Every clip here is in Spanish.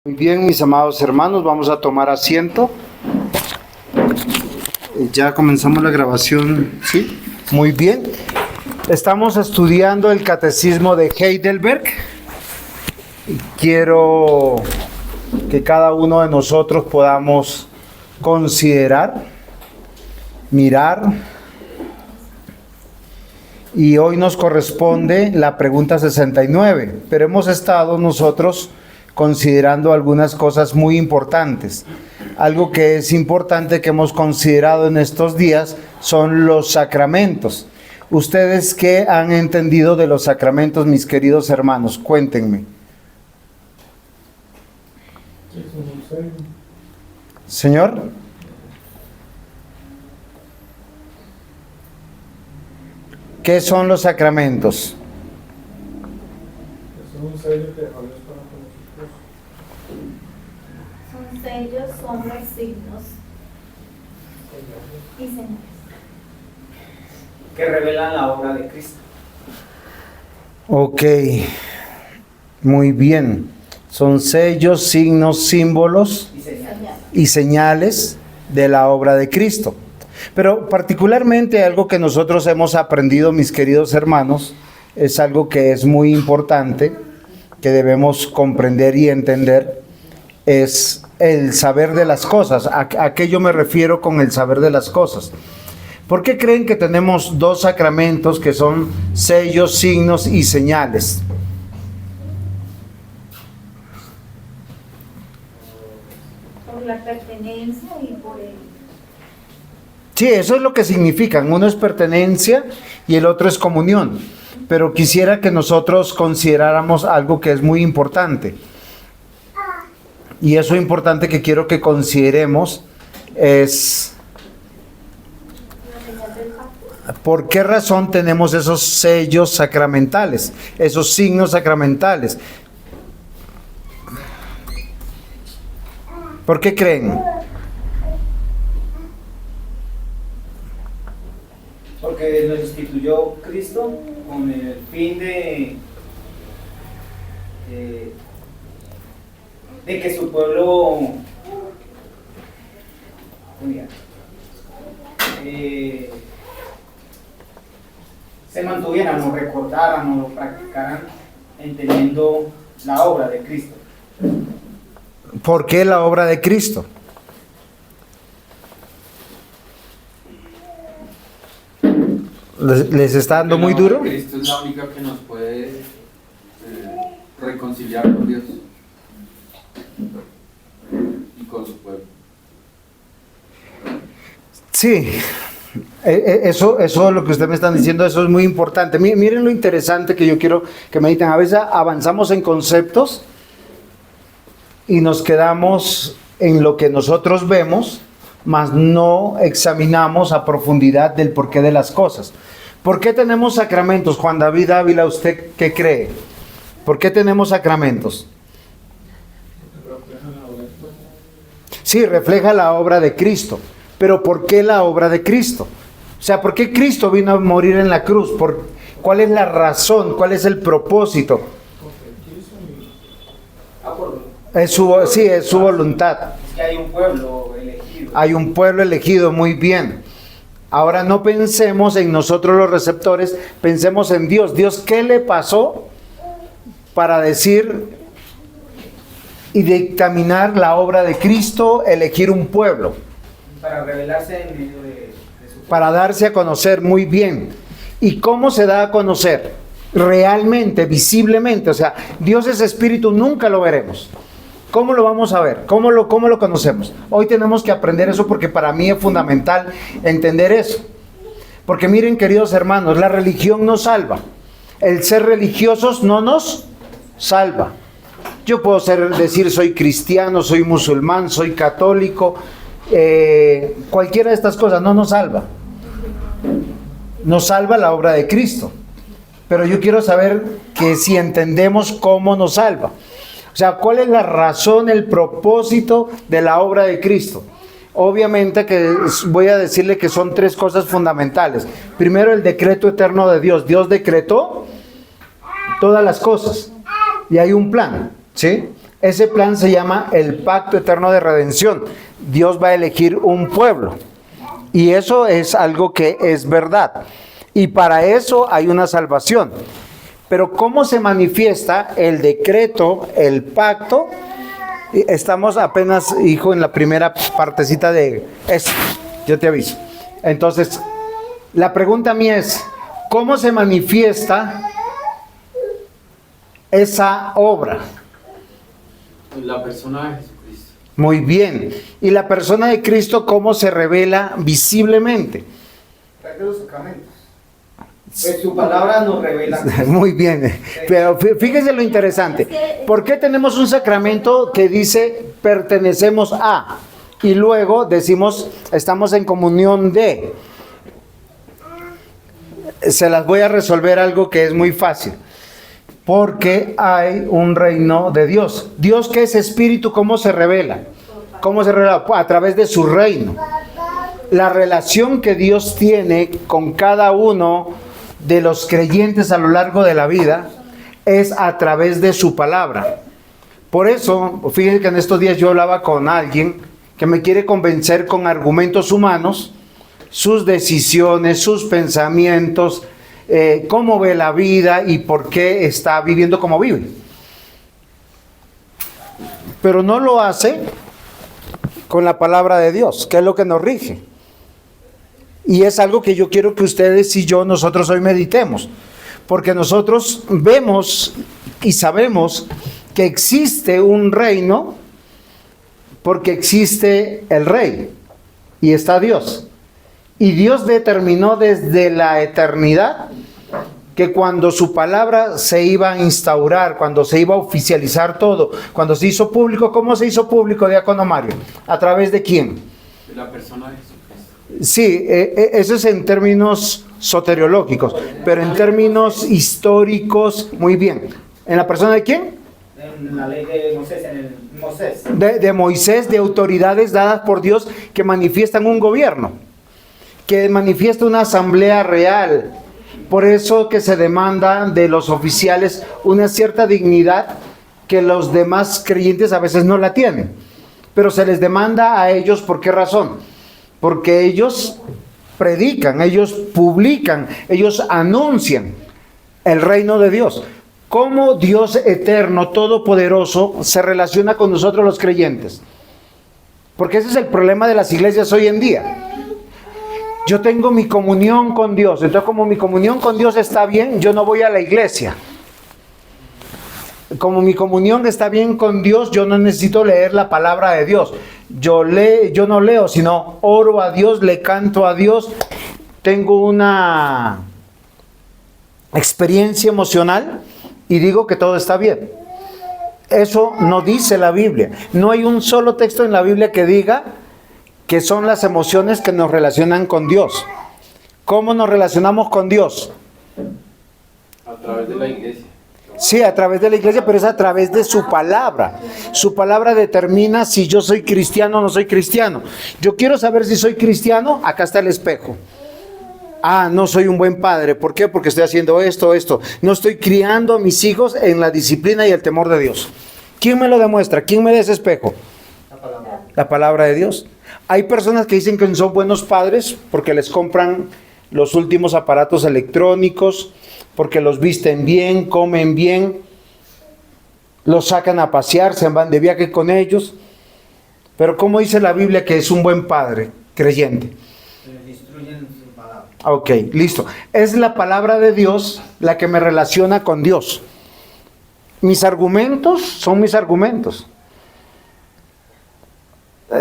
Muy bien, mis amados hermanos, vamos a tomar asiento. Ya comenzamos la grabación, ¿sí? Muy bien. Estamos estudiando el Catecismo de Heidelberg. Quiero que cada uno de nosotros podamos considerar, mirar. Y hoy nos corresponde la pregunta 69, pero hemos estado nosotros considerando algunas cosas muy importantes. Algo que es importante que hemos considerado en estos días son los sacramentos. ¿Ustedes qué han entendido de los sacramentos, mis queridos hermanos? Cuéntenme. Señor. ¿Qué son los sacramentos? Es un sello que dejó Dios para nosotros. Son sellos, sombras, signos y señales que revelan la obra de Cristo. Ok, muy bien. Son sellos, signos, símbolos y señales de la obra de Cristo. Pero particularmente algo que nosotros hemos aprendido, mis queridos hermanos, es algo que es muy importante, que debemos comprender y entender, es el saber de las cosas. ¿A qué yo me refiero con el saber de las cosas? ¿Por qué creen que tenemos dos sacramentos que son sellos, signos y señales? por la pertenencia y por el... Sí, eso es lo que significan. Uno es pertenencia y el otro es comunión. Pero quisiera que nosotros consideráramos algo que es muy importante. Y eso importante que quiero que consideremos es ¿por qué razón tenemos esos sellos sacramentales, esos signos sacramentales? ¿Por qué creen? Porque nos instituyó Cristo con el fin de que su pueblo se mantuvieran o recordaran o lo practicaran entendiendo la obra de Cristo. ¿Por qué la obra de Cristo? ¿Les está dando muy duro? Cristo es la única que nos puede reconciliar con Dios y con su pueblo. Sí, eso lo que ustedes me están diciendo, eso es muy importante. Miren lo interesante que yo quiero que mediten. A veces avanzamos en conceptos y nos quedamos en lo que nosotros vemos, mas no examinamos a profundidad del porqué de las cosas. ¿Por qué tenemos sacramentos? Juan David Ávila, ¿usted qué cree? ¿Por qué tenemos sacramentos? Sí, refleja la obra de Cristo. Pero ¿por qué la obra de Cristo? O sea, ¿por qué Cristo vino a morir en la cruz? ¿Cuál es la razón? ¿Cuál es el propósito? Es su voluntad. Es que hay un pueblo elegido. Hay un pueblo elegido, muy bien. Ahora no pensemos en nosotros los receptores, pensemos en Dios. Dios, ¿qué le pasó para decir y dictaminar la obra de Cristo, elegir un pueblo? Para revelarse en medio de su pueblo. Para darse a conocer, muy bien. ¿Y cómo se da a conocer? Realmente, visiblemente. O sea, Dios es espíritu, nunca lo veremos. ¿Cómo lo vamos a ver? ¿Cómo lo conocemos? Hoy tenemos que aprender eso porque para mí es fundamental entender eso. Porque miren, queridos hermanos, la religión nos salva. El ser religiosos no nos salva. Yo puedo decir soy cristiano, soy musulmán, soy católico, cualquiera de estas cosas no nos salva. Nos salva la obra de Cristo. Pero yo quiero saber que si entendemos cómo nos salva. O sea, ¿cuál es la razón, el propósito de la obra de Cristo? Obviamente que voy a decirle que son tres cosas fundamentales. Primero, el decreto eterno de Dios. Dios decretó todas las cosas y hay un plan, ¿sí? Ese plan se llama el pacto eterno de redención. Dios va a elegir un pueblo. Y eso es algo que es verdad. Y para eso hay una salvación. Pero ¿cómo se manifiesta el decreto, el pacto? Estamos apenas, hijo, en la primera partecita de eso. Yo te aviso. Entonces, la pregunta mía es, ¿cómo se manifiesta esa obra? La persona de Jesucristo. Muy bien. ¿Y la persona de Cristo cómo se revela visiblemente? De los sacramentos. Pues su palabra nos revela. Muy bien. Pero fíjese lo interesante. ¿Por qué tenemos un sacramento que dice pertenecemos a? Y luego decimos estamos en comunión de. Se las voy a resolver algo que es muy fácil. Porque hay un reino de Dios. Dios, que es espíritu, ¿cómo se revela? ¿Cómo se revela? A través de su reino. La relación que Dios tiene con cada uno de los creyentes a lo largo de la vida es a través de su palabra. Por eso, fíjense que en estos días yo hablaba con alguien que me quiere convencer con argumentos humanos, sus decisiones, sus pensamientos, cómo ve la vida y por qué está viviendo como vive. Pero no lo hace con la palabra de Dios, que es lo que nos rige. Y es algo que yo quiero que ustedes y yo, nosotros hoy meditemos. Porque nosotros vemos y sabemos que existe un reino, porque existe el rey y está Dios. Y Dios determinó desde la eternidad que cuando su palabra se iba a instaurar, cuando se iba a oficializar todo, cuando se hizo público, ¿cómo se hizo público, diácono Mario? ¿A través de quién? De la persona de Jesucristo. Sí, eso es en términos soteriológicos, pero en términos históricos, muy bien. ¿En la persona de quién? En la ley de Moisés, en el Moisés. De Moisés, de autoridades dadas por Dios que manifiestan un gobierno, que manifiesta una asamblea real. Por eso que se demanda de los oficiales una cierta dignidad que los demás creyentes a veces no la tienen. Pero se les demanda a ellos, ¿por qué razón? Porque ellos predican, ellos publican, ellos anuncian el reino de Dios. ¿Cómo Dios eterno, todopoderoso, se relaciona con nosotros los creyentes? Porque ese es el problema de las iglesias hoy en día. Yo tengo mi comunión con Dios, entonces como mi comunión con Dios está bien, yo no voy a la iglesia. Como mi comunión está bien con Dios, yo no necesito leer la palabra de Dios. Yo no leo, sino oro a Dios, le canto a Dios. Tengo una experiencia emocional y digo que todo está bien. Eso no dice la Biblia. No hay un solo texto en la Biblia que diga que son las emociones que nos relacionan con Dios. ¿Cómo nos relacionamos con Dios? A través de la iglesia. Sí, a través de la iglesia, pero es a través de su palabra. Su palabra determina si yo soy cristiano o no soy cristiano. Yo quiero saber si soy cristiano, acá está el espejo. Ah, no soy un buen padre. ¿Por qué? Porque estoy haciendo esto. No estoy criando a mis hijos en la disciplina y el temor de Dios. ¿Quién me lo demuestra? ¿Quién me da ese espejo? La palabra de Dios. Hay personas que dicen que son buenos padres porque les compran los últimos aparatos electrónicos, porque los visten bien, comen bien, los sacan a pasear, se van de viaje con ellos. Pero ¿cómo dice la Biblia que es un buen padre creyente? Destruyen su palabra. Ok, listo. Es la palabra de Dios la que me relaciona con Dios. Mis argumentos son mis argumentos.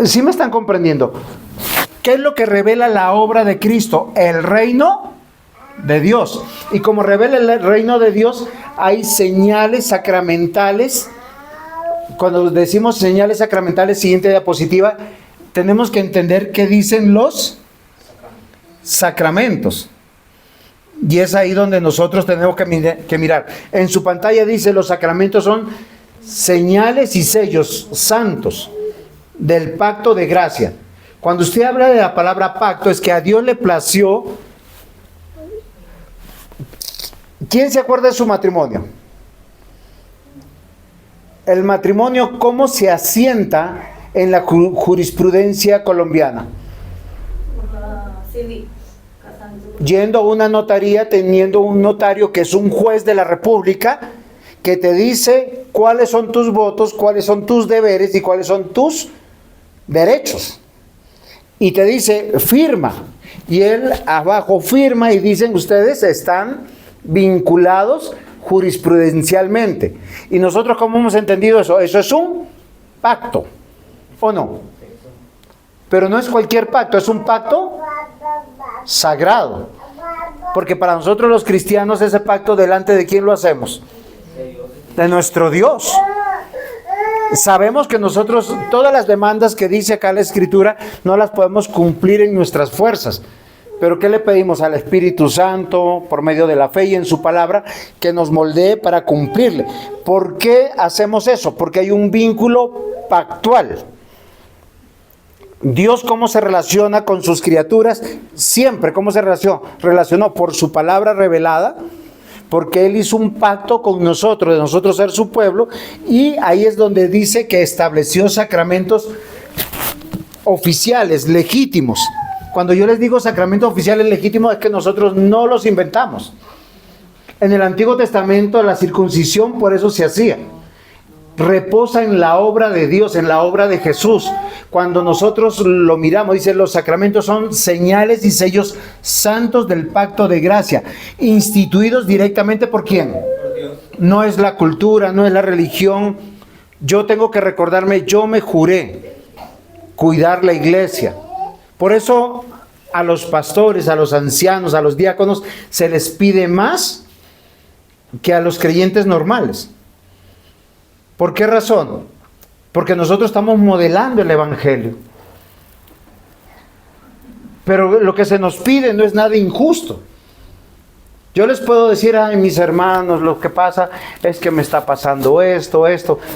¿Sí me están comprendiendo? ¿Qué es lo que revela la obra de Cristo? El reino de Dios. Y como revela el reino de Dios, hay señales sacramentales. Cuando decimos señales sacramentales, siguiente diapositiva, tenemos que entender qué dicen los sacramentos. Y es ahí donde nosotros tenemos que mirar. En su pantalla dice: los sacramentos son señales y sellos santos del pacto de gracia. Cuando usted habla de la palabra pacto, es que a Dios le plació. ¿Quién se acuerda de su matrimonio? el matrimonio, ¿cómo se asienta en la jurisprudencia colombiana? Por la civil, casándose. Yendo a una notaría, teniendo un notario que es un juez de la República, que te dice cuáles son tus votos, cuáles son tus deberes y cuáles son tus derechos. Y te dice, firma. Y él abajo firma y dicen, ustedes están vinculados jurisprudencialmente. ¿Y nosotros cómo hemos entendido eso? Eso es un pacto, ¿o no? Pero no es cualquier pacto, es un pacto sagrado. Porque para nosotros los cristianos ese pacto, ¿delante de quién lo hacemos? De nuestro Dios. Sabemos que nosotros todas las demandas que dice acá la Escritura no las podemos cumplir en nuestras fuerzas. Pero ¿qué le pedimos al Espíritu Santo por medio de la fe y en su palabra? Que nos moldee para cumplirle. ¿Por qué hacemos eso? Porque hay un vínculo pactual. Dios, ¿cómo se relaciona con sus criaturas? Siempre, ¿cómo se relacionó? Relacionó por su palabra revelada, porque Él hizo un pacto con nosotros, de nosotros ser su pueblo, y ahí es donde dice que estableció sacramentos oficiales, legítimos. Cuando yo les digo sacramentos oficiales legítimos, es que nosotros no los inventamos. En el Antiguo Testamento la circuncisión por eso se hacía. Reposa en la obra de Dios, en la obra de Jesús. Cuando nosotros lo miramos, dice, los sacramentos son señales y sellos santos del pacto de gracia, instituidos directamente ¿por quién? Por Dios. No es la cultura, no es la religión. Yo tengo que recordarme, yo me juré cuidar la iglesia. Por eso a los pastores, a los ancianos, a los diáconos, se les pide más que a los creyentes normales. ¿Por qué razón? Porque nosotros estamos modelando el Evangelio. Pero lo que se nos pide no es nada injusto. Yo les puedo decir a mis hermanos, lo que pasa es que me está pasando esto,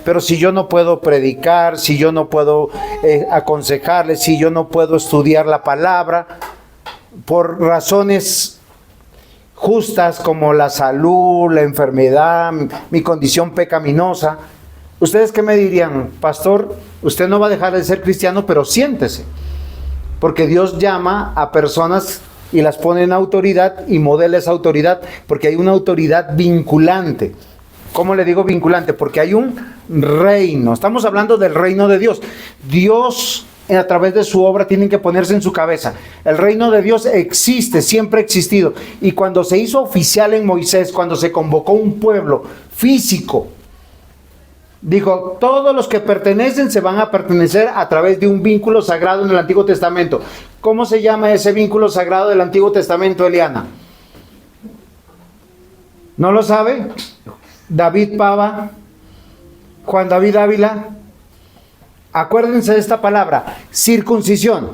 pero si yo no puedo predicar, si yo no puedo aconsejarles, si yo no puedo estudiar la palabra, por razones justas como la salud, la enfermedad, mi condición pecaminosa, ¿ustedes qué me dirían? Pastor, usted no va a dejar de ser cristiano, pero siéntese. Porque Dios llama a personas y las pone en autoridad y modela esa autoridad, porque hay una autoridad vinculante. ¿Cómo le digo vinculante? Porque hay un reino. Estamos hablando del reino de Dios. Dios, a través de su obra, tienen que ponerse en su cabeza. El reino de Dios existe, siempre ha existido. Y cuando se hizo oficial en Moisés, cuando se convocó un pueblo físico, dijo, todos los que pertenecen se van a pertenecer a través de un vínculo sagrado en el Antiguo Testamento. ¿Cómo se llama ese vínculo sagrado del Antiguo Testamento, Eliana? ¿No lo sabe? David Pava, Juan David Ávila. Acuérdense de esta palabra, circuncisión.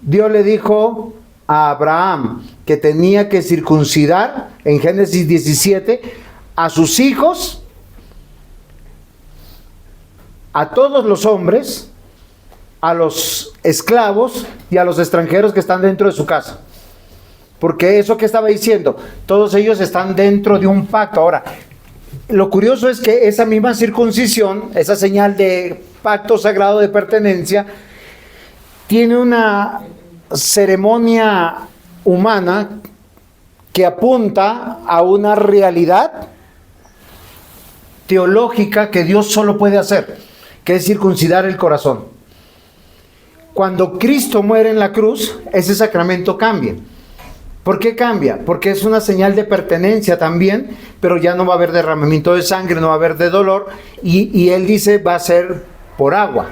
Dios le dijo a Abraham que tenía que circuncidar, en Génesis 17, a sus hijos, a todos los hombres, a los esclavos y a los extranjeros que están dentro de su casa. Porque eso que estaba diciendo, todos ellos están dentro de un pacto. Ahora, lo curioso es que esa misma circuncisión, esa señal de pacto sagrado de pertenencia, tiene una ceremonia humana que apunta a una realidad teológica que Dios solo puede hacer, que es circuncidar el corazón. Cuando Cristo muere en la cruz, ese sacramento cambia. ¿Por qué cambia? Porque es una señal de pertenencia también, pero ya no va a haber derramamiento de sangre, no va a haber de dolor, y Él dice va a ser por agua.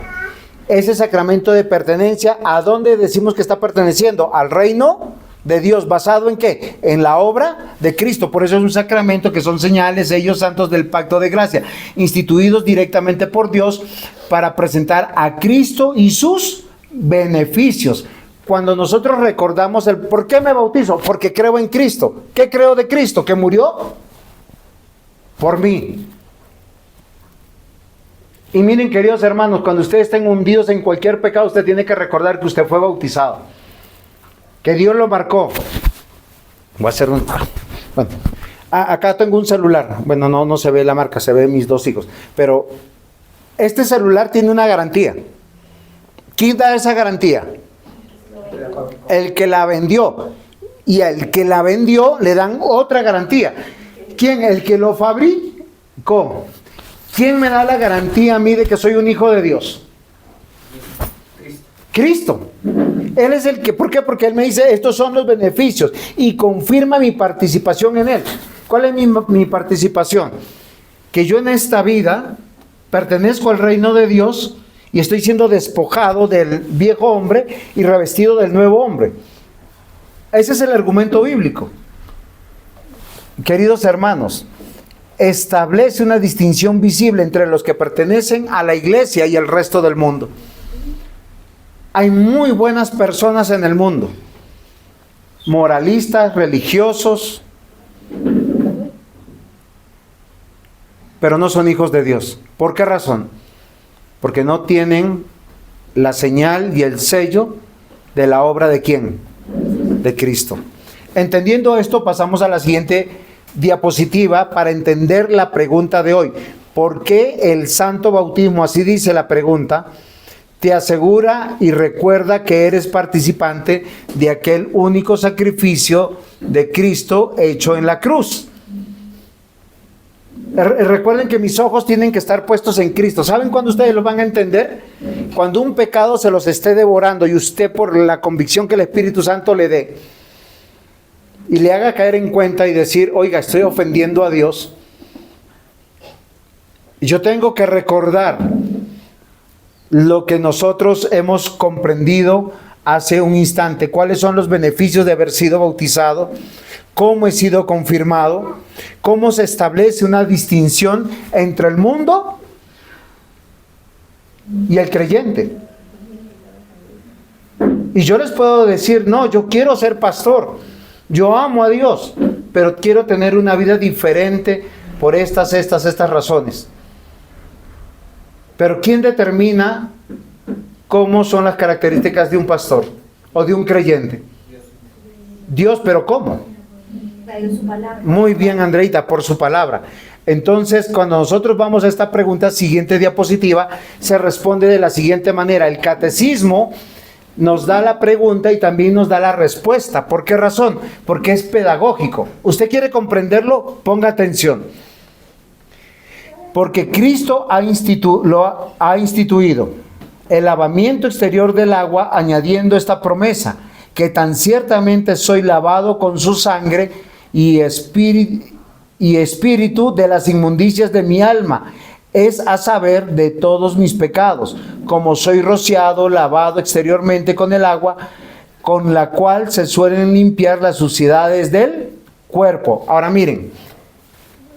Ese sacramento de pertenencia, ¿a dónde decimos que está perteneciendo? Al reino de Dios, ¿basado en qué? En la obra de Cristo. Por eso es un sacramento que son señales, sellos santos del pacto de gracia, instituidos directamente por Dios para presentar a Cristo y sus beneficios. Cuando nosotros recordamos el ¿por qué me bautizo? Porque creo en Cristo. ¿Qué creo de Cristo? ¿Que murió por mí? Y miren, queridos hermanos, cuando ustedes estén hundidos en cualquier pecado, usted tiene que recordar que usted fue bautizado, que Dios lo marcó. Voy a hacer un... Bueno, Acá tengo un celular. Bueno, no se ve la marca, se ve mis 2 hijos. Pero este celular tiene una garantía. ¿Quién da esa garantía? El que la vendió. Y al que la vendió le dan otra garantía. ¿Quién? El que lo fabricó. ¿Quién me da la garantía a mí de que soy un hijo de Dios? Cristo. Él es el que, ¿por qué? Porque Él me dice, estos son los beneficios y confirma mi participación en Él. ¿Cuál es mi participación? Que yo en esta vida pertenezco al reino de Dios y estoy siendo despojado del viejo hombre y revestido del nuevo hombre. Ese es el argumento bíblico. Queridos hermanos, establece una distinción visible entre los que pertenecen a la iglesia y el resto del mundo. Hay muy buenas personas en el mundo, moralistas, religiosos, pero no son hijos de Dios. ¿Por qué razón? Porque no tienen la señal y el sello de la obra ¿de quién? De Cristo. Entendiendo esto, pasamos a la siguiente diapositiva para entender la pregunta de hoy. ¿Por qué el santo bautismo, así dice la pregunta, te asegura y recuerda que eres participante de aquel único sacrificio de Cristo hecho en la cruz? Recuerden que mis ojos tienen que estar puestos en Cristo. ¿Saben cuándo ustedes lo van a entender? Cuando un pecado se los esté devorando y usted, por la convicción que el Espíritu Santo le dé y le haga caer en cuenta y decir, oiga, estoy ofendiendo a Dios. Y yo tengo que recordar lo que nosotros hemos comprendido hace un instante. ¿Cuáles son los beneficios de haber sido bautizado? ¿Cómo he sido confirmado? ¿Cómo se establece una distinción entre el mundo y el creyente? Y yo les puedo decir, no, yo quiero ser pastor, yo amo a Dios, pero quiero tener una vida diferente por estas razones. Pero ¿quién determina cómo son las características de un pastor o de un creyente? Dios, pero ¿cómo? Muy bien, Andreita, por su palabra. Entonces, cuando nosotros vamos a esta pregunta, siguiente diapositiva, se responde de la siguiente manera. El catecismo nos da la pregunta y también nos da la respuesta. ¿Por qué razón? Porque es pedagógico. ¿Usted quiere comprenderlo? Ponga atención. Porque Cristo lo ha instituido el lavamiento exterior del agua, añadiendo esta promesa, que tan ciertamente soy lavado con su sangre y espíritu de las inmundicias de mi alma, es a saber de todos mis pecados, como soy rociado, lavado exteriormente con el agua, con la cual se suelen limpiar las suciedades del cuerpo. Ahora miren,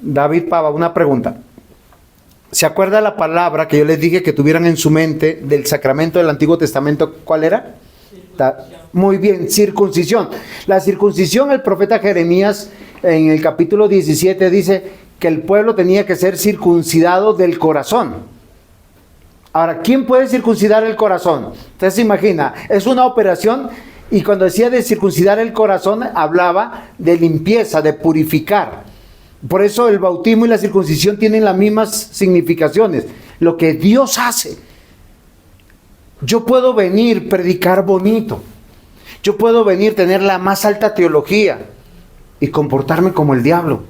David Pava, una pregunta. ¿Se acuerda la palabra que yo les dije que tuvieran en su mente del sacramento del Antiguo Testamento? ¿Cuál era? Muy bien, circuncisión. La circuncisión, el profeta Jeremías en el capítulo 17 dice que el pueblo tenía que ser circuncidado del corazón. Ahora, ¿quién puede circuncidar el corazón? Usted se imagina, es una operación, y cuando decía de circuncidar el corazón, hablaba de limpieza, de purificar. Por eso el bautismo y la circuncisión tienen las mismas significaciones. Lo que Dios hace. Yo puedo venir, predicar bonito. Yo puedo venir, tener la más alta teología y comportarme como el diablo.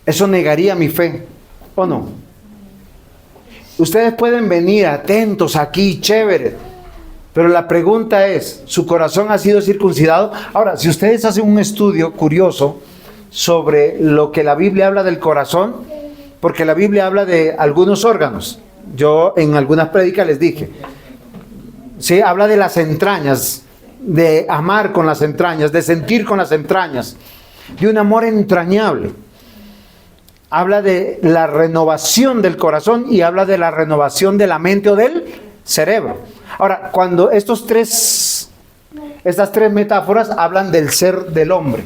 Eso negaría mi fe, ¿o no? Ustedes pueden venir atentos aquí, chévere. Pero la pregunta es, ¿su corazón ha sido circuncidado? Ahora, si ustedes hacen un estudio curioso sobre lo que la Biblia habla del corazón, porque la Biblia habla de algunos órganos. Yo en algunas prédicas les dije, sí, habla de las entrañas, de amar con las entrañas, de sentir con las entrañas, de un amor entrañable. Habla de la renovación del corazón y habla de la renovación de la mente o del cerebro. Ahora, cuando estas tres metáforas hablan del ser del hombre.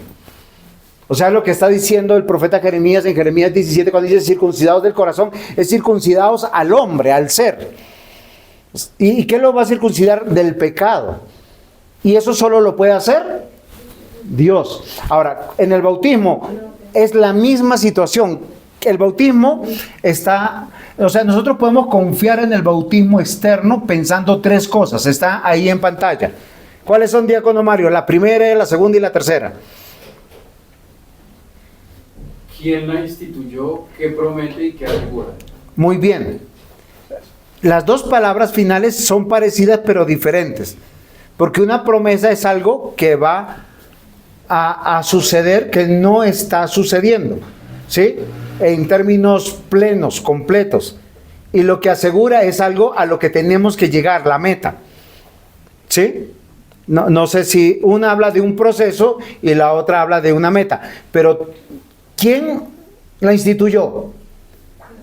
O sea, lo que está diciendo el profeta Jeremías en Jeremías 17, cuando dice circuncidados del corazón, es circuncidados al hombre, al ser. ¿Y qué lo va a circuncidar? Del pecado. ¿Y eso solo lo puede hacer Dios. Ahora, en el bautismo es la misma situación. El bautismo está, o sea, nosotros podemos confiar en el bautismo externo pensando tres cosas. Está ahí en pantalla. ¿Cuáles son, diácono Mario? La primera, la segunda y la tercera. ¿Quién la instituyó? ¿Qué promete y qué asegura? Muy bien. Las dos palabras finales son parecidas pero diferentes. Porque una promesa es algo que va a suceder que no está sucediendo, ¿sí? En términos plenos, completos. Y lo que asegura es algo a lo que tenemos que llegar, la meta, ¿sí? No sé si una habla de un proceso y la otra habla de una meta. Pero, ¿quién la instituyó?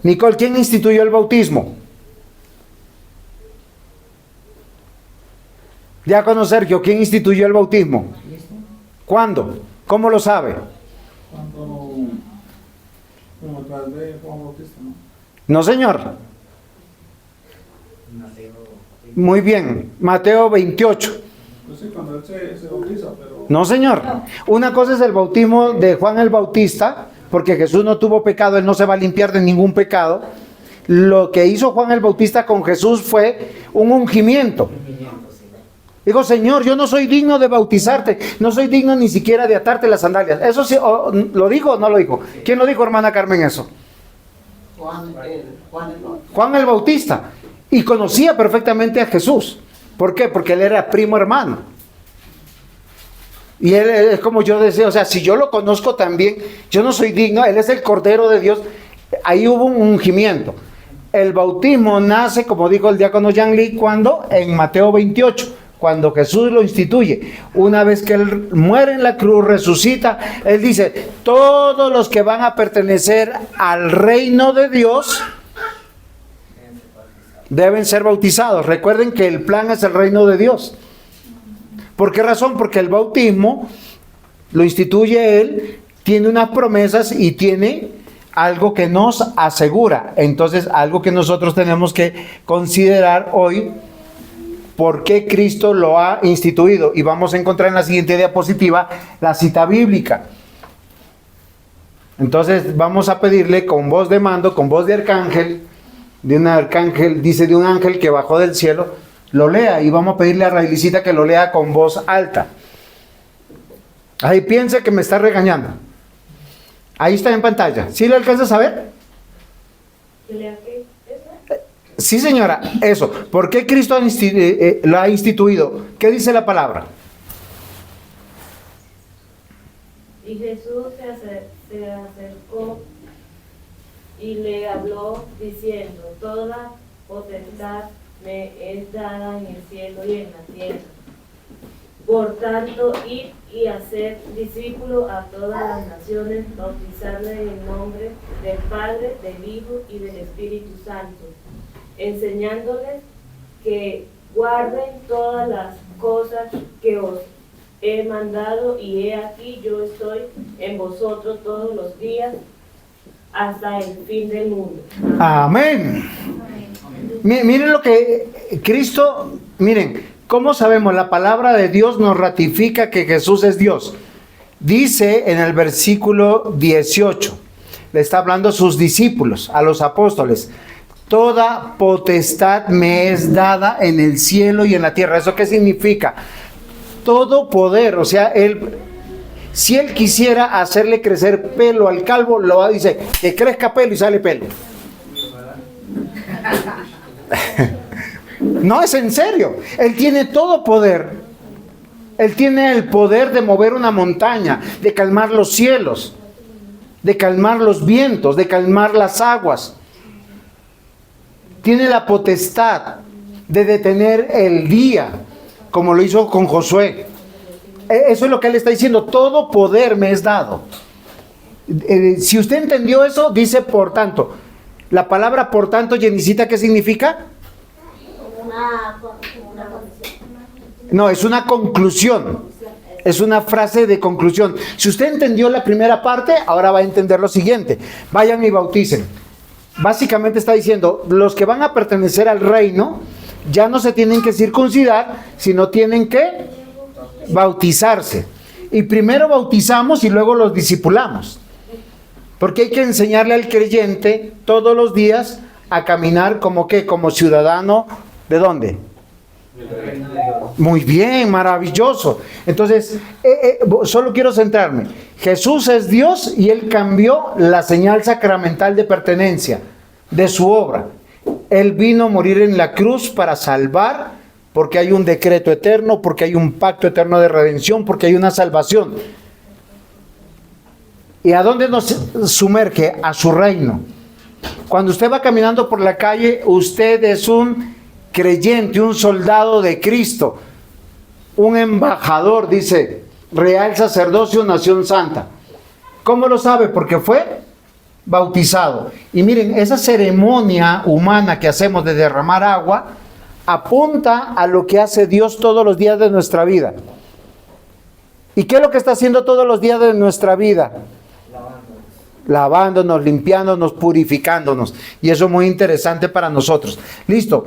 Nicole, ¿quién instituyó el bautismo? Diácono Sergio, ¿quién instituyó el bautismo? ¿Cuándo? ¿Cómo lo sabe? Cuando, como a través de Juan Bautista, ¿no? No, señor. Muy bien. Mateo 28. Pues sí, cuando él se bautiza, pero... No, señor. Una cosa es el bautismo de Juan el Bautista, porque Jesús no tuvo pecado, él no se va a limpiar de ningún pecado. Lo que hizo Juan el Bautista con Jesús fue un ungimiento. Digo, Señor, yo no soy digno de bautizarte, no soy digno ni siquiera de atarte las sandalias. ¿Eso sí, lo dijo o no lo dijo? ¿Quién lo dijo, hermana Carmen, eso? Juan el Bautista. Y conocía perfectamente a Jesús. ¿Por qué? Porque él era primo hermano. Y él es como yo decía, o sea, si yo lo conozco también, yo no soy digno, él es el Cordero de Dios. Ahí hubo un ungimiento. El bautismo nace, como dijo el diácono Jean Lee, cuando en Mateo 28. Cuando Jesús lo instituye, una vez que Él muere en la cruz, resucita, Él dice, todos los que van a pertenecer al reino de Dios deben ser bautizados. Recuerden que el plan es el reino de Dios. ¿Por qué razón? Porque el bautismo lo instituye Él, tiene unas promesas y tiene algo que nos asegura. Entonces, algo que nosotros tenemos que considerar hoy, ¿por qué Cristo lo ha instituido? Y vamos a encontrar en la siguiente diapositiva la cita bíblica. Entonces vamos a pedirle con voz de mando, con voz de un arcángel, dice de un ángel que bajó del cielo, lo lea. Y vamos a pedirle a Railicita que lo lea con voz alta. Ahí piense que me está regañando. Ahí está en pantalla. ¿Sí lo alcanzas a ver? Sí, señora, eso. ¿Por qué Cristo lo ha instituido? ¿Qué dice la palabra? Y Jesús se acercó y le habló diciendo, toda potestad me es dada en el cielo y en la tierra. Por tanto, id y hacer discípulos a todas las naciones, bautizarles en el nombre del Padre, del Hijo y del Espíritu Santo, enseñándoles que guarden todas las cosas que os he mandado, y he aquí yo estoy en vosotros todos los días hasta el fin del mundo. Amén. Miren lo que Cristo, miren, ¿cómo sabemos? La palabra de Dios nos ratifica que Jesús es Dios. Dice en el versículo 18, le está hablando a sus discípulos, a los apóstoles, toda potestad me es dada en el cielo y en la tierra. ¿Eso qué significa? Todo poder, o sea, si él quisiera hacerle crecer pelo al calvo, lo dice, que crezca pelo y sale pelo. No, es en serio. Él tiene todo poder. Él tiene el poder de mover una montaña, de calmar los cielos, de calmar los vientos, de calmar las aguas. Tiene la potestad de detener el día, como lo hizo con Josué. Eso es lo que él está diciendo. Todo poder me es dado. Si usted entendió eso, dice por tanto. La palabra por tanto, Jenicita, ¿qué significa? No, es una conclusión. Es una frase de conclusión. Si usted entendió la primera parte, ahora va a entender lo siguiente. Vayan y bauticen. Básicamente está diciendo, los que van a pertenecer al reino ya no se tienen que circuncidar, sino tienen que bautizarse. Y primero bautizamos y luego los discipulamos. Porque hay que enseñarle al creyente todos los días a caminar como ¿qué? Como ciudadano, ¿de dónde? Muy bien, maravilloso. Entonces, solo quiero centrarme. Jesús es Dios y Él cambió la señal sacramental de pertenencia de su obra. Él vino a morir en la cruz para salvar, porque hay un decreto eterno, porque hay un pacto eterno de redención, porque hay una salvación. ¿Y a dónde nos sumerge? A su reino. Cuando usted va caminando por la calle, usted es un creyente, un soldado de Cristo, un embajador, dice, real sacerdocio, nación santa. ¿Cómo lo sabe? Porque fue bautizado. Y miren, esa ceremonia humana que hacemos de derramar agua apunta a lo que hace Dios todos los días de nuestra vida. ¿Y qué es lo que está haciendo todos los días de nuestra vida? Lavándonos, limpiándonos, purificándonos. Y eso es muy interesante para nosotros. Listo.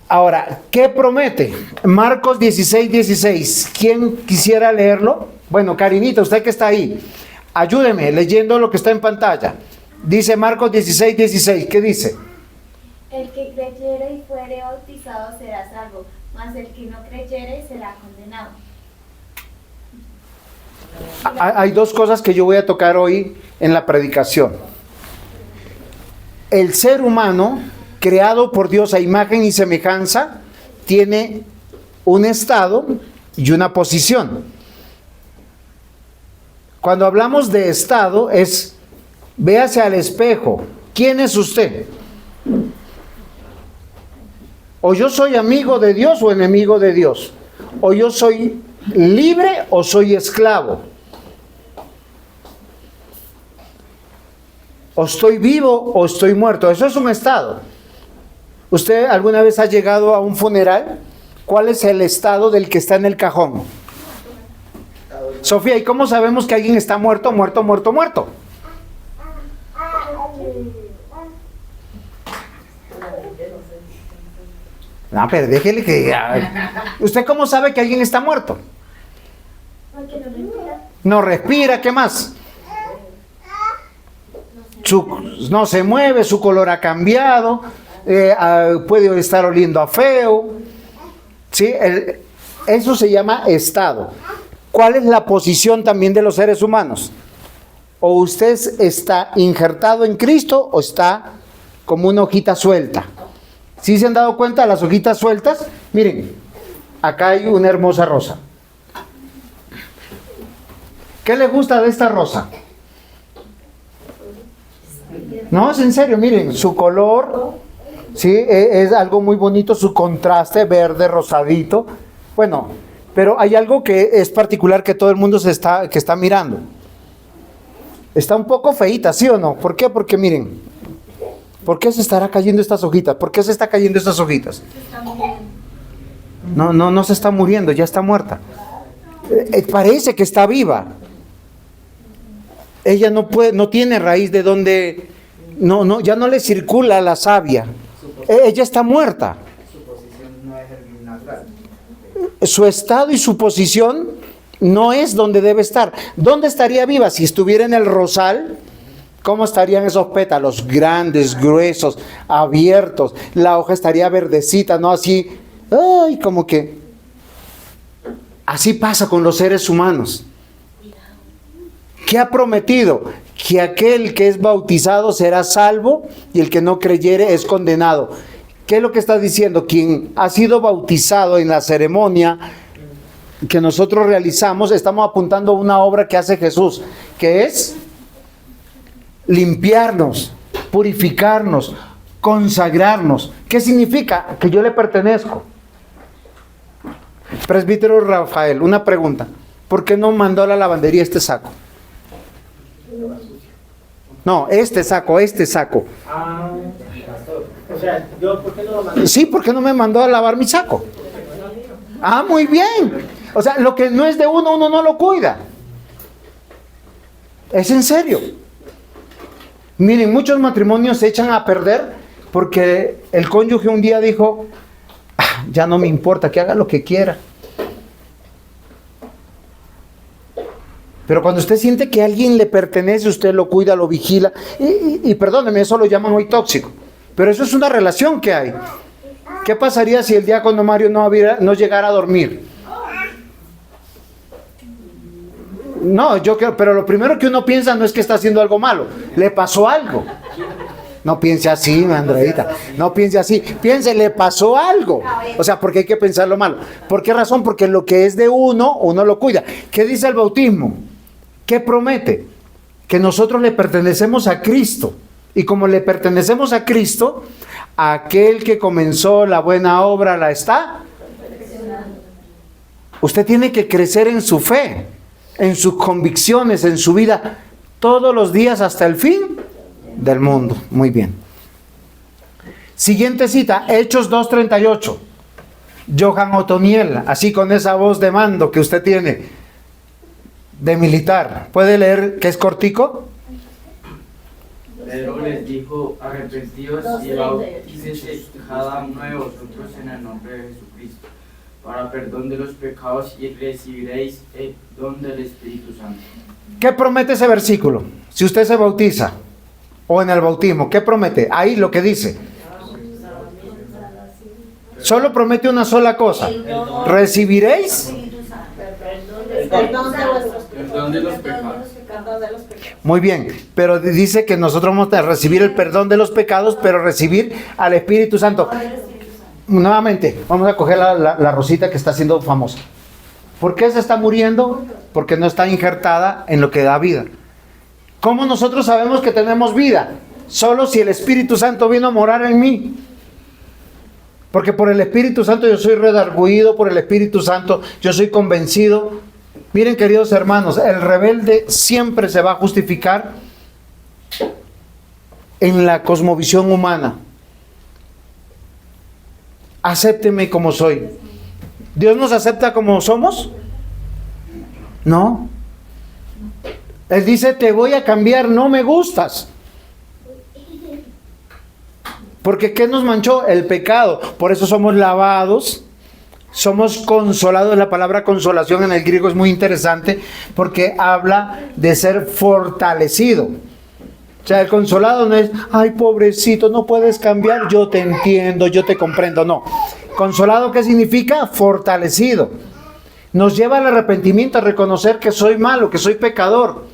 Ahora, ¿qué promete? Marcos 16:16. ¿Quién quisiera leerlo? Bueno, Karinita, usted que está ahí, ayúdeme leyendo lo que está en pantalla. Dice Marcos 16:16. ¿Qué dice? El que creyere y fuere bautizado será salvo, mas el que no creyere será condenado. Hay dos cosas que yo voy a tocar hoy en la predicación. El ser humano, creado por Dios a imagen y semejanza, tiene un estado y una posición. Cuando hablamos de estado es, véase al espejo, ¿quién es usted? O yo soy amigo de Dios o enemigo de Dios. O yo soy libre o soy esclavo. O estoy vivo o estoy muerto. Eso es un estado. ¿Usted alguna vez ha llegado a un funeral? ¿Cuál es el estado del que está en el cajón? Sofía, ¿y cómo sabemos que alguien está muerto, muerto, muerto, muerto? No, pero déjele que diga. ¿Usted cómo sabe que alguien está muerto? Porque no respira. No respira, ¿qué más? No se mueve, su color ha cambiado, puede estar oliendo a feo. ¿Sí? Eso se llama estado. ¿Cuál es la posición también de los seres humanos? O usted está injertado en Cristo o está como una hojita suelta. ¿Sí se han dado cuenta de las hojitas sueltas? Miren, acá hay una hermosa rosa. ¿Qué le gusta de esta rosa? No, es en serio, miren, su color, sí, es algo muy bonito, su contraste verde, rosadito. Bueno, pero hay algo que es particular que todo el mundo que está mirando. Está un poco feíta, ¿sí o no? ¿Por qué? Porque miren, ¿por qué se estará cayendo estas hojitas? ¿Por qué se está cayendo estas hojitas? Se está muriendo. No se está muriendo, ya está muerta. Parece que está viva. Ella no tiene raíz de donde, ya no le circula la savia. Ella está muerta. Su posición no es el natural. Su estado y su posición no es donde debe estar. ¿Dónde estaría viva? Si estuviera en el rosal, ¿cómo estarían esos pétalos? Grandes, gruesos, abiertos. La hoja estaría verdecita, ¿no? Así, ay, como que... Así pasa con los seres humanos. ¿Qué ha prometido? Que aquel que es bautizado será salvo y el que no creyere es condenado. ¿Qué es lo que está diciendo? Quien ha sido bautizado en la ceremonia que nosotros realizamos, estamos apuntando a una obra que hace Jesús, que es limpiarnos, purificarnos, consagrarnos. ¿Qué significa? Que yo le pertenezco. Presbítero Rafael, una pregunta. ¿Por qué no mandó a la lavandería este saco? No, este saco. Ah, pastor. O sea, yo, ¿por qué no lo mandé? Sí, ¿por qué no me mandó a lavar mi saco? Ah, muy bien. O sea, lo que no es de uno no lo cuida. Es en serio. Miren, muchos matrimonios se echan a perder porque el cónyuge un día dijo, ya no me importa, que haga lo que quiera. Pero cuando usted siente que a alguien le pertenece, usted lo cuida, lo vigila. Y perdóneme, eso lo llaman hoy tóxico. Pero eso es una relación que hay. ¿Qué pasaría si el diácono Mario no llegara a dormir? No, yo creo, pero lo primero que uno piensa no es que está haciendo algo malo. Le pasó algo. No piense así, Andreita. No piense así. Piense, le pasó algo. O sea, porque hay que pensar lo malo. ¿Por qué razón? Porque lo que es de uno lo cuida. ¿Qué dice el bautismo? ¿Qué promete? Que nosotros le pertenecemos a Cristo. Y como le pertenecemos a Cristo, aquel que comenzó la buena obra la está. Usted tiene que crecer en su fe, en sus convicciones, en su vida, todos los días hasta el fin del mundo. Muy bien. Siguiente cita, Hechos 2:38. Johan Otoniel, así con esa voz de mando que usted tiene de militar. ¿Puede leer que es cortico? Pedro les dijo: arrepentíos y bautícese cada uno de vosotros en el nombre de Jesucristo para perdón de los pecados y recibiréis el don del Espíritu Santo. ¿Qué promete ese versículo? Si usted se bautiza o en el bautismo, ¿qué promete? Ahí lo que dice. Solo promete una sola cosa. Recibiréis Perdón de vuestros Perdón de los pecados. Muy bien, pero dice que nosotros vamos a recibir el perdón de los pecados, pero recibir al Espíritu Santo. Nuevamente, vamos a coger la rosita que está siendo famosa. ¿Por qué se está muriendo? Porque no está injertada en lo que da vida. ¿Cómo nosotros sabemos que tenemos vida? Solo si el Espíritu Santo vino a morar en mí. Porque por el Espíritu Santo yo soy redarguido, por el Espíritu Santo yo soy convencido. Miren, queridos hermanos, el rebelde siempre se va a justificar en la cosmovisión humana. Acépteme como soy. ¿Dios nos acepta como somos? No. Él dice, te voy a cambiar, no me gustas. Porque ¿qué nos manchó? El pecado. Por eso somos lavados. Somos consolados. La palabra consolación en el griego es muy interesante porque habla de ser fortalecido. O sea, el consolado no es, ay, pobrecito, no puedes cambiar, yo te entiendo, yo te comprendo. No. Consolado, ¿qué significa? Fortalecido. Nos lleva al arrepentimiento, a reconocer que soy malo, que soy pecador.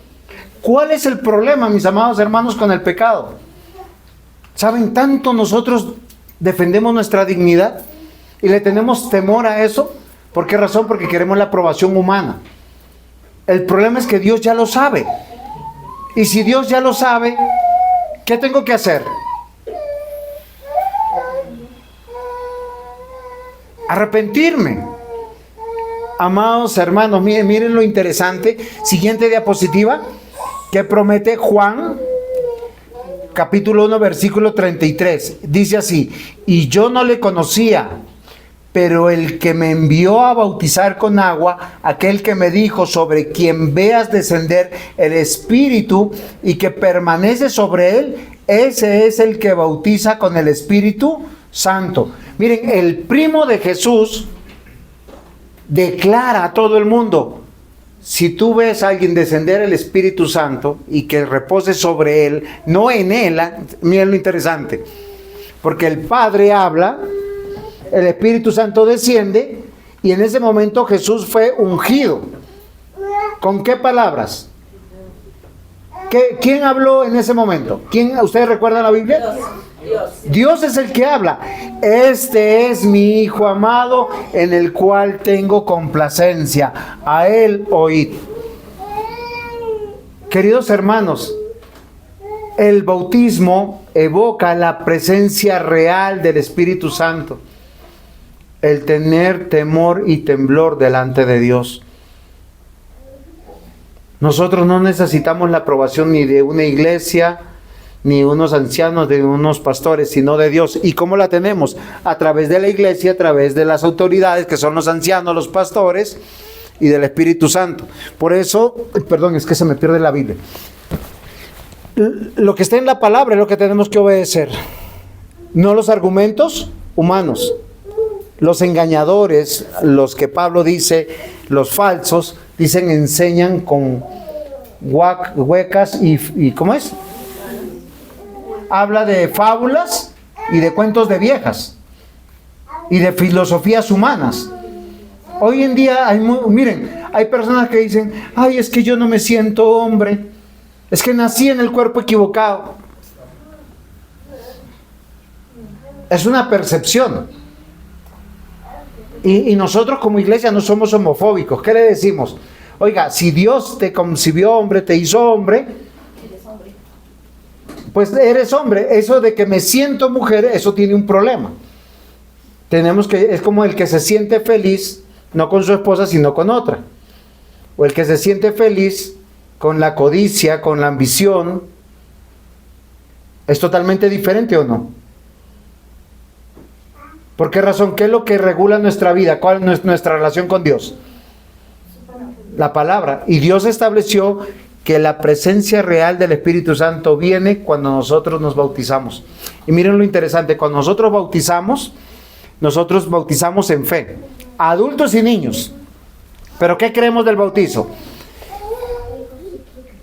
¿Cuál es el problema, mis amados hermanos, con el pecado? ¿Saben? Tanto nosotros defendemos nuestra dignidad y le tenemos temor a eso. ¿Por qué razón? Porque queremos la aprobación humana. El problema es que Dios ya lo sabe. Y si Dios ya lo sabe, ¿qué tengo que hacer? Arrepentirme. Amados hermanos, miren lo interesante. Siguiente diapositiva. ¿Qué promete Juan? Capítulo 1, versículo 33. Dice así: y yo no le conocía, pero el que me envió a bautizar con agua, aquel que me dijo, sobre quien veas descender el Espíritu y que permanece sobre él, ese es el que bautiza con el Espíritu Santo. Miren, el primo de Jesús declara a todo el mundo: si tú ves a alguien descender el Espíritu Santo y que repose sobre él, no en él, miren lo interesante, porque el Padre habla, el Espíritu Santo desciende, y en ese momento Jesús fue ungido. ¿Con qué palabras? ¿Quién habló en ese momento? ¿Ustedes recuerdan la Biblia? Dios es el que habla. Este es mi Hijo amado, en el cual tengo complacencia. A él oíd. Queridos hermanos, el bautismo evoca la presencia real del Espíritu Santo. El tener temor y temblor delante de Dios. Nosotros no necesitamos la aprobación ni de una iglesia, ni unos ancianos, de unos pastores, sino de Dios. ¿Y cómo la tenemos? A través de la iglesia, a través de las autoridades, que son los ancianos, los pastores, y del Espíritu Santo. Por eso, perdón, es que se me pierde la Biblia. Lo que está en la palabra es lo que tenemos que obedecer. No los argumentos humanos. Los engañadores, los que Pablo dice, los falsos, dicen, enseñan con huecas y ¿cómo es? Habla de fábulas y de cuentos de viejas y de filosofías humanas. Hoy en día miren, hay personas que dicen, ay, es que yo no me siento hombre, es que nací en el cuerpo equivocado. Es una percepción. Y nosotros como iglesia no somos homofóbicos. ¿Qué le decimos? Oiga, si Dios te concibió hombre, te hizo hombre, pues eres hombre. Eso de que me siento mujer, eso tiene un problema. Es como el que se siente feliz, no con su esposa, sino con otra. O el que se siente feliz con la codicia, con la ambición. ¿Es totalmente diferente o no? ¿Por qué razón? ¿Qué es lo que regula nuestra vida? ¿Cuál es nuestra relación con Dios? La palabra. Y Dios estableció que la presencia real del Espíritu Santo viene cuando nosotros nos bautizamos. Y miren lo interesante, cuando nosotros bautizamos en fe, adultos y niños. ¿Pero qué creemos del bautizo?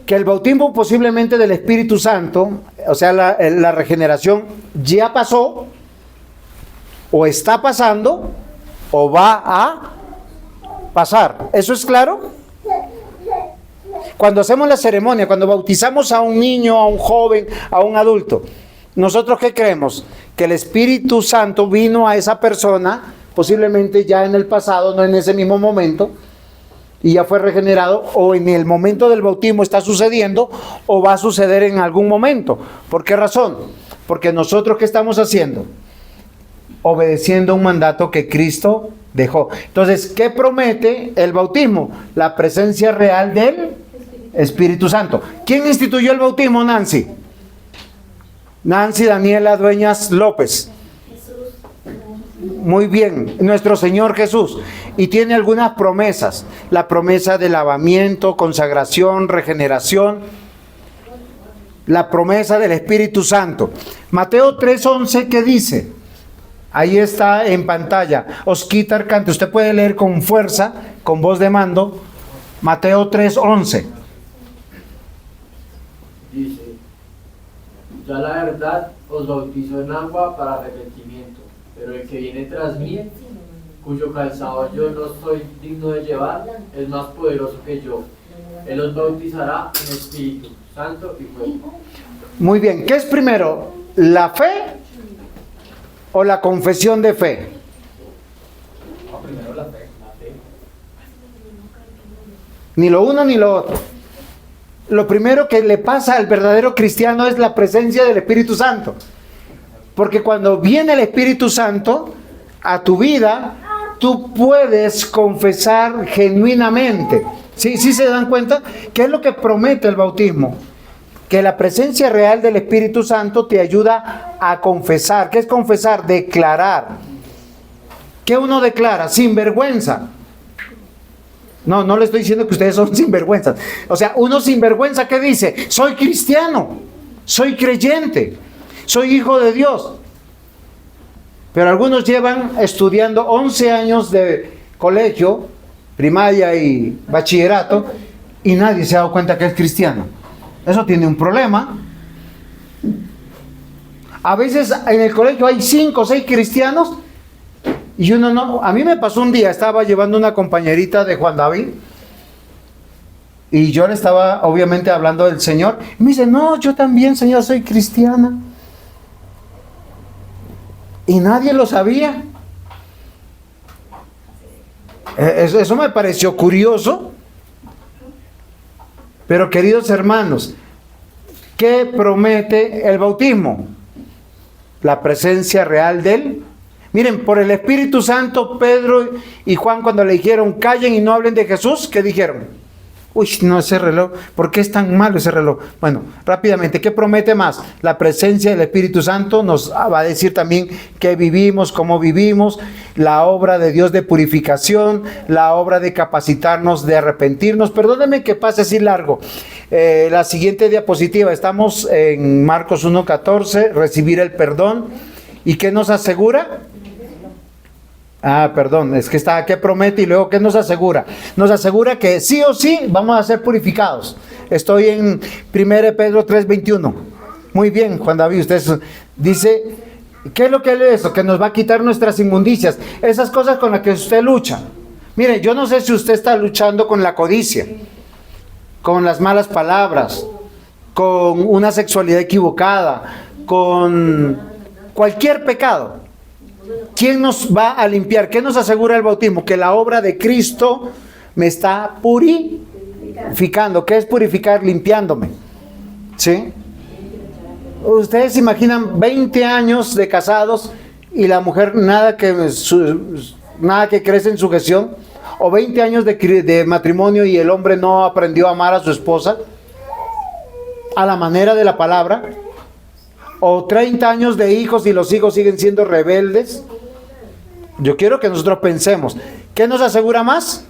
Que el bautismo posiblemente del Espíritu Santo, o sea, la regeneración ya pasó, o está pasando, o va a pasar. ¿Eso es claro? Cuando hacemos la ceremonia, cuando bautizamos a un niño, a un joven, a un adulto, ¿nosotros qué creemos? Que el Espíritu Santo vino a esa persona, posiblemente ya en el pasado, no en ese mismo momento, y ya fue regenerado, o en el momento del bautismo está sucediendo, o va a suceder en algún momento. ¿Por qué razón? Porque nosotros, ¿qué estamos haciendo? Obedeciendo un mandato que Cristo dejó. Entonces, ¿qué promete el bautismo? La presencia real del Espíritu Santo. ¿Quién instituyó el bautismo, Nancy? Nancy Daniela Dueñas López. Muy bien, nuestro Señor Jesús. Y tiene algunas promesas. La promesa de lavamiento, consagración, regeneración. La promesa del Espíritu Santo. Mateo 3:11, ¿qué dice? Ahí está en pantalla. Osquita Arcante, usted puede leer con fuerza, con voz de mando. Mateo 3:11. Dice, ya la verdad os bautizo en agua para arrepentimiento, pero el que viene tras mí, cuyo calzado yo no soy digno de llevar, es más poderoso que yo. Él os bautizará en Espíritu Santo y fuego. Muy bien, ¿qué es primero? ¿La fe o la confesión de fe? Primero la fe. Ni lo uno ni lo otro. Lo primero que le pasa al verdadero cristiano es la presencia del Espíritu Santo. Porque cuando viene el Espíritu Santo a tu vida, tú puedes confesar genuinamente. ¿Sí se dan cuenta? ¿Qué es lo que promete el bautismo? Que la presencia real del Espíritu Santo te ayuda a confesar. ¿Qué es confesar? Declarar. ¿Qué uno declara? Sin vergüenza. No le estoy diciendo que ustedes son sinvergüenzas. O sea, uno sinvergüenza, ¿qué dice? Soy cristiano, soy creyente, soy hijo de Dios. Pero algunos llevan estudiando 11 años de colegio, primaria y bachillerato, y nadie se ha dado cuenta que es cristiano. Eso tiene un problema. A veces en el colegio hay 5 o 6 cristianos y uno no. A mí me pasó un día, estaba llevando una compañerita de Juan David y yo le estaba obviamente hablando del Señor. Y me dice, no, yo también, Señor, soy cristiana. Y nadie lo sabía. Eso me pareció curioso. Pero queridos hermanos, ¿qué promete el bautismo? La presencia real de Él. Miren, por el Espíritu Santo, Pedro y Juan, cuando le dijeron, callen y no hablen de Jesús, ¿qué dijeron? Uy, no, ese reloj, ¿por qué es tan malo ese reloj? Bueno, rápidamente, ¿qué promete más? La presencia del Espíritu Santo nos va a decir también qué vivimos, cómo vivimos, la obra de Dios de purificación, la obra de capacitarnos, de arrepentirnos. Perdónenme que pase así largo. La siguiente diapositiva, estamos en Marcos 1:14, recibir el perdón. ¿Y qué nos asegura? Ah, perdón, es que está, ¿qué promete y luego qué nos asegura? Nos asegura que sí o sí vamos a ser purificados. Estoy en 1 Pedro 3:21. Muy bien, Juan David, usted dice, ¿qué es lo que es eso? Que nos va a quitar nuestras inmundicias, esas cosas con las que usted lucha. Mire, yo no sé si usted está luchando con la codicia, con las malas palabras, con una sexualidad equivocada, con cualquier pecado. ¿Quién nos va a limpiar? ¿Qué nos asegura el bautismo? Que la obra de Cristo me está purificando. ¿Qué es purificar? Limpiándome. ¿Sí? Ustedes se imaginan 20 años de casados y la mujer nada que crece en sujeción, o 20 años de matrimonio y el hombre no aprendió a amar a su esposa a la manera de la palabra, o 30 años de hijos y los hijos siguen siendo rebeldes. Yo quiero que nosotros pensemos, ¿qué nos asegura más?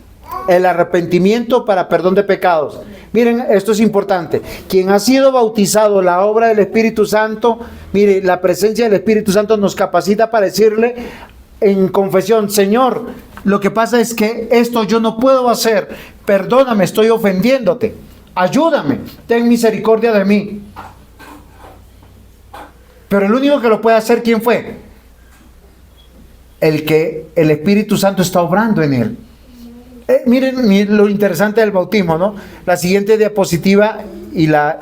El arrepentimiento para perdón de pecados. Miren, esto es importante. Quien ha sido bautizado, la obra del Espíritu Santo, mire, la presencia del Espíritu Santo nos capacita para decirle en confesión: Señor, lo que pasa es que esto yo no puedo hacer, perdóname, estoy ofendiéndote, ayúdame, ten misericordia de mí. Pero el único que lo puede hacer, ¿quién fue? El que el Espíritu Santo está obrando en él. Miren lo interesante del bautismo, ¿no? La siguiente diapositiva y la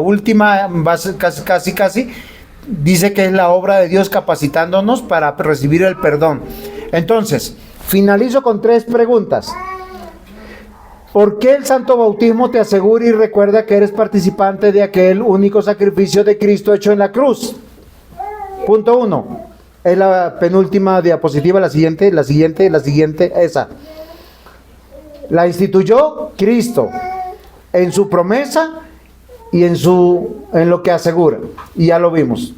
última, casi, dice que es la obra de Dios capacitándonos para recibir el perdón. Entonces, finalizo con 3 preguntas. ¿Por qué el santo bautismo te asegura y recuerda que eres participante de aquel único sacrificio de Cristo hecho en la cruz? Punto 1. Es la penúltima diapositiva, la siguiente, esa. La instituyó Cristo en su promesa y en lo que asegura. Y ya lo vimos.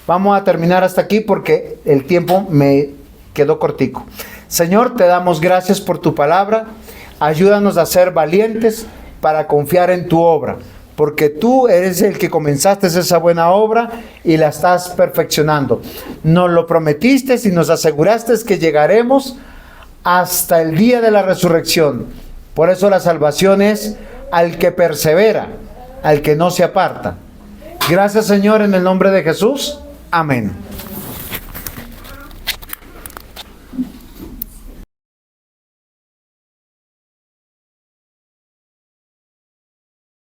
Vamos a terminar hasta aquí porque el tiempo me quedó cortico. Señor, te damos gracias por tu palabra. Ayúdanos a ser valientes para confiar en tu obra, porque tú eres el que comenzaste esa buena obra y la estás perfeccionando. Nos lo prometiste y nos aseguraste que llegaremos hasta el día de la resurrección. Por eso la salvación es al que persevera, al que no se aparta. Gracias, Señor, en el nombre de Jesús. Amén.